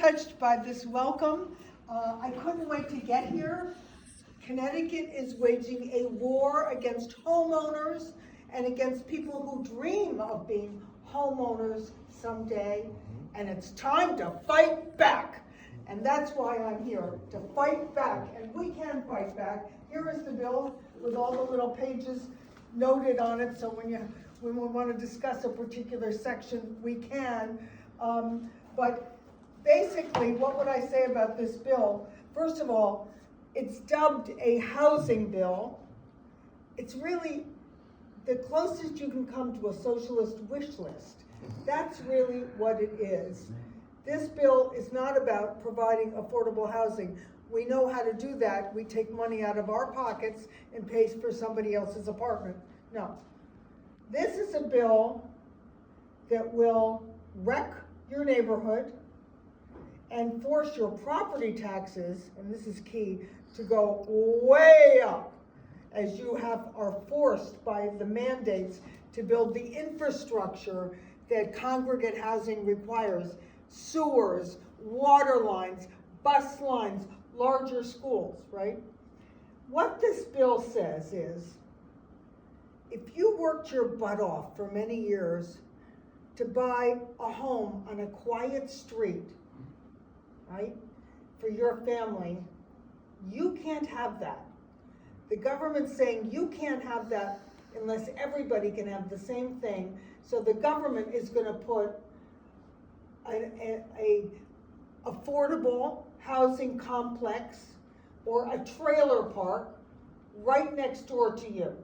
touched by this welcome. I couldn't wait to get here. Connecticut is waging a war against homeowners and against people who dream of being homeowners someday, and it's time to fight back. And that's why I'm here, to fight back, and we can fight back. Here is the bill with all the little pages noted on it, so when we want to discuss a particular section, we can. But basically, what would I say about this bill? First of all, it's dubbed a housing bill. It's really the closest you can come to a socialist wish list. That's really what it is. This bill is not about providing affordable housing. We know how to do that. We take money out of our pockets and pay for somebody else's apartment. No. This is a bill that will wreck your neighborhood and force your property taxes, and this is key, to go way up as you are forced by the mandates to build the infrastructure that congregate housing requires. Sewers, water lines, bus lines, larger schools, right? What this bill says is, if you worked your butt off for many years to buy a home on a quiet street, right, for your family, you can't have that. The government's saying you can't have that unless everybody can have the same thing. So the government is going to put a affordable housing complex or a trailer park right next door to you,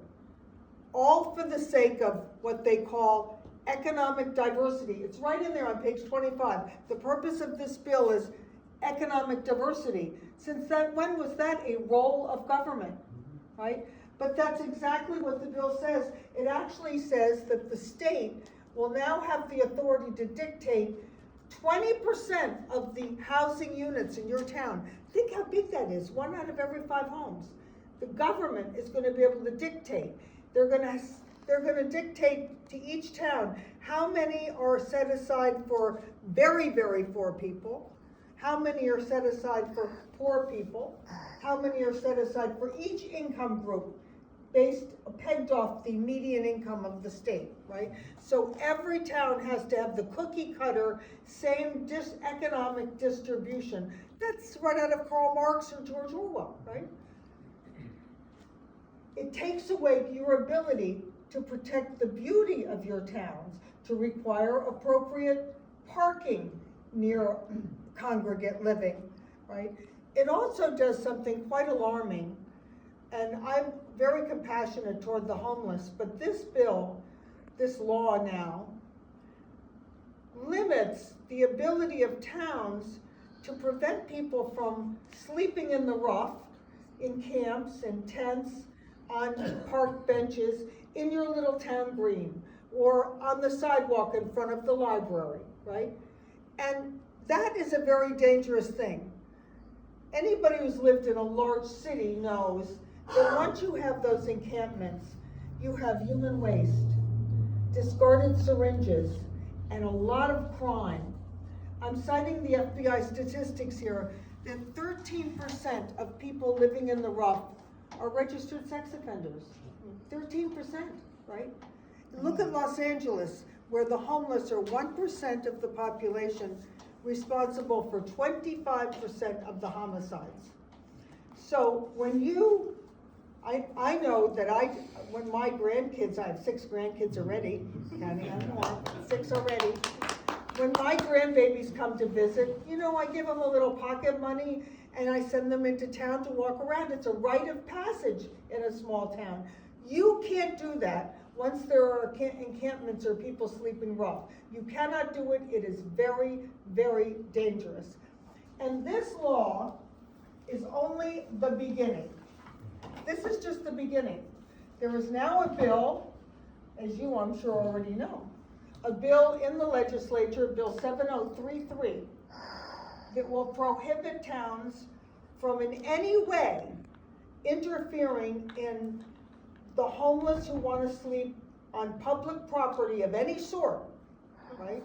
all for the sake of what they call economic diversity. It's right in there on page 25. The purpose of this bill is economic diversity. Since when was that a role of government, right? But that's exactly what the bill says. It actually says that the state will now have the authority to dictate 20% of the housing units in your town. Think how big that is, 1 out of every 5 homes. The government is going to be able to dictate. They're going to dictate to each town how many are set aside for very, very poor people, how many are set aside for poor people, how many are set aside for each income group, pegged off the median income of the state, right? So every town has to have the cookie cutter, same economic distribution. That's right out of Karl Marx or George Orwell, right? It takes away your ability to protect the beauty of your towns, to require appropriate parking near congregate living, right? It also does something quite alarming, and I'm very compassionate toward the homeless, but this bill, this law now, limits the ability of towns to prevent people from sleeping in the rough, in camps and tents, on park benches, in your little town green, or on the sidewalk in front of the library, right? And that is a very dangerous thing. Anybody who's lived in a large city knows that once you have those encampments, you have human waste, discarded syringes, and a lot of crime. I'm citing the FBI statistics here that 13% of people living in the rough are registered sex offenders. 13%, right? Look at Los Angeles, where the homeless are 1% of the population, responsible for 25% of the homicides. So when I know that when my grandkids, I have 6 grandkids already, counting on more, 6 already. When my grandbabies come to visit, I give them a little pocket money and I send them into town to walk around. It's a rite of passage in a small town. You can't do that once there are encampments or people sleeping rough. You cannot do it. It is very, very dangerous. And this law is only the beginning. This is just the beginning. There is now a bill, as you I'm sure already know, a bill in the legislature, Bill 7033, that will prohibit towns from in any way interfering in the homeless who want to sleep on public property of any sort, right?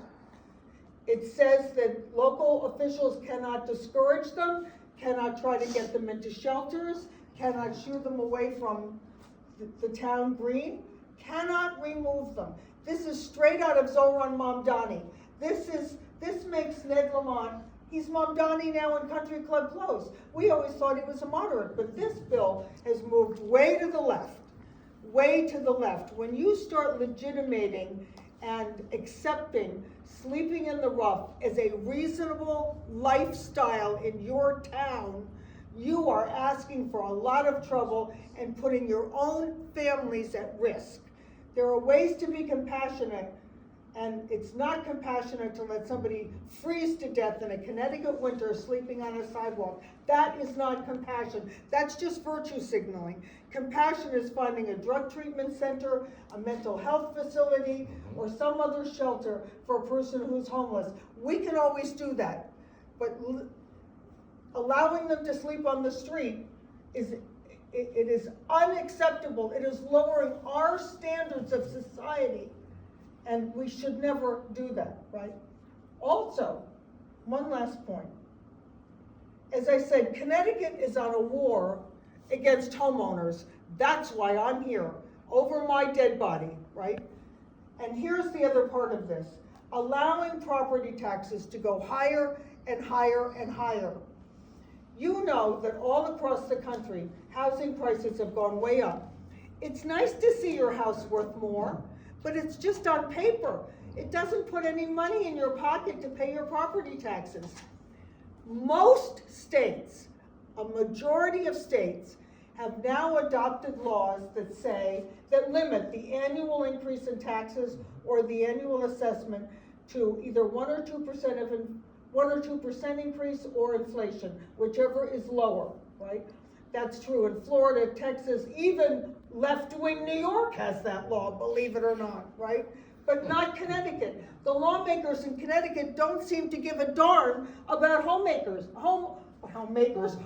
It says that local officials cannot discourage them, cannot try to get them into shelters, cannot shoo them away from the town green, cannot remove them. This is straight out of Zoran Mamdani. This makes Ned Lamont, he's Mamdani now in Country Club clothes. We always thought he was a moderate, but this bill has moved way to the left, way to the left. When you start legitimating and accepting sleeping in the rough as a reasonable lifestyle in your town, you are asking for a lot of trouble and putting your own families at risk. There are ways to be compassionate, and it's not compassionate to let somebody freeze to death in a Connecticut winter sleeping on a sidewalk. That is not compassion. That's just virtue signaling. Compassion is finding a drug treatment center, a mental health facility, or some other shelter for a person who's homeless. We can always do that, but allowing them to sleep on the street it is unacceptable. It is lowering our standards of society, and we should never do that, right? Also, one last point. As I said, Connecticut is on a war against homeowners. That's why I'm here, over my dead body, right? And here's the other part of this. Allowing property taxes to go higher and higher and higher. You know that all across the country, housing prices have gone way up. It's nice to see your house worth more, but it's just on paper. It doesn't put any money in your pocket to pay your property taxes. Most states, a majority of states, have now adopted laws that limit the annual increase in taxes or the annual assessment to either 1 or 2% increase or inflation, whichever is lower, right? That's true in Florida, Texas, even left-wing New York has that law, believe it or not, right? But not Connecticut. The lawmakers in Connecticut don't seem to give a darn about homeowners or homeowners,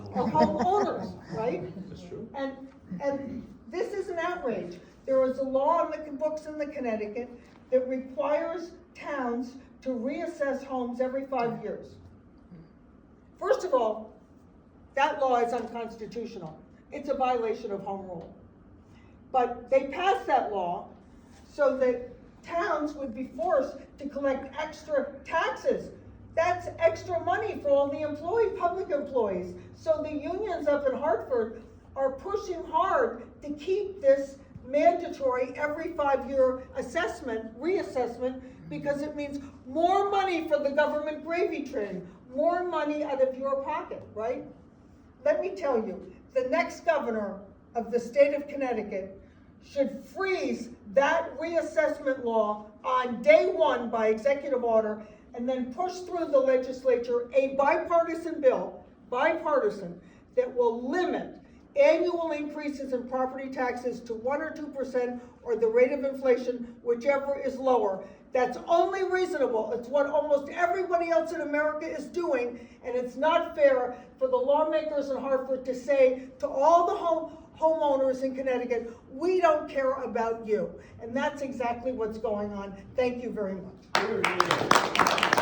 right? That's true. And this is an outrage. There is a law in the books in the Connecticut that requires towns to reassess homes every 5 years. First of all, that law is unconstitutional. It's a violation of home rule. But they passed that law so that towns would be forced to collect extra taxes. That's extra money for all the public employees. So the unions up in Hartford are pushing hard to keep this mandatory every 5-year reassessment, because it means more money for the government gravy train, more money out of your pocket, right? Let me tell you, the next governor of the state of Connecticut should freeze that reassessment law on day one by executive order, and then push through the legislature a bipartisan bill, that will limit annual increases in property taxes to 1 or 2% or the rate of inflation, whichever is lower. That's only reasonable. It's what almost everybody else in America is doing, and it's not fair for the lawmakers in Hartford to say to all the homeowners in Connecticut, we don't care about you. And that's exactly what's going on. Thank you very much.